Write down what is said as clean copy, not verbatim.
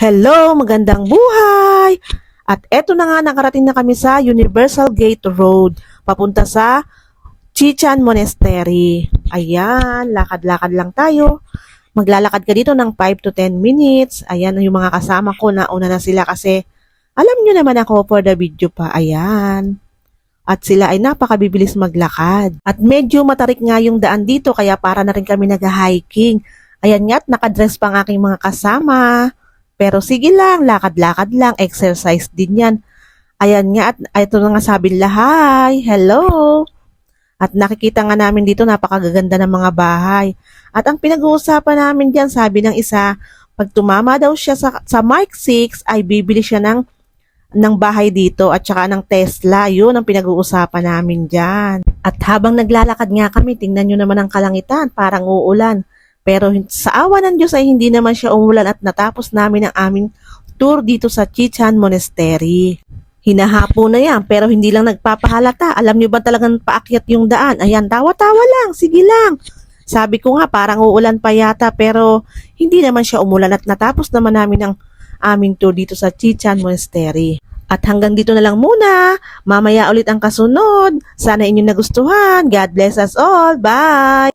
Hello, magandang buhay! At eto na nga, nakarating na kami sa Universal Gate Road, papunta sa Chichen Monastery. Ayan, lakad-lakad lang tayo. Maglalakad ka dito ng 5 to 10 minutes. Ayan, yung mga kasama ko, nauna na sila kasi alam nyo naman ako for the video pa. Ayan. At sila ay napakabibilis maglakad. At medyo matarik nga yung daan dito, kaya para na rin kami nag-hiking. Ayan nga, at nakadress pa ang aking mga kasama. Pero sige lang, lakad-lakad lang, exercise din yan. Ayan nga, at ito na nga sabi nila, hi, hello. At nakikita nga namin dito, napakagaganda ng mga bahay. At ang pinag-uusapan namin dyan, sabi ng isa, pag tumama daw siya sa Mark 6, ay bibili siya ng bahay dito at saka ng Tesla. Yun ang pinag-uusapan namin dyan. At habang naglalakad nga kami, tingnan nyo naman ang kalangitan, parang uulan. Pero sa awa ng Diyos ay hindi naman siya umulan at natapos namin ang aming tour dito sa Chichen Monastery. Hinahapo na yan pero hindi lang nagpapahalata. Alam niyo ba talagang paakyat yung daan? Ayan, tawa-tawa lang, sige lang. Sabi ko nga parang uulan pa yata pero hindi naman siya umulan at natapos naman namin ang aming tour dito sa Chichen Monastery. At hanggang dito na lang muna. Mamaya ulit ang kasunod. Sana inyong nagustuhan. God bless us all. Bye!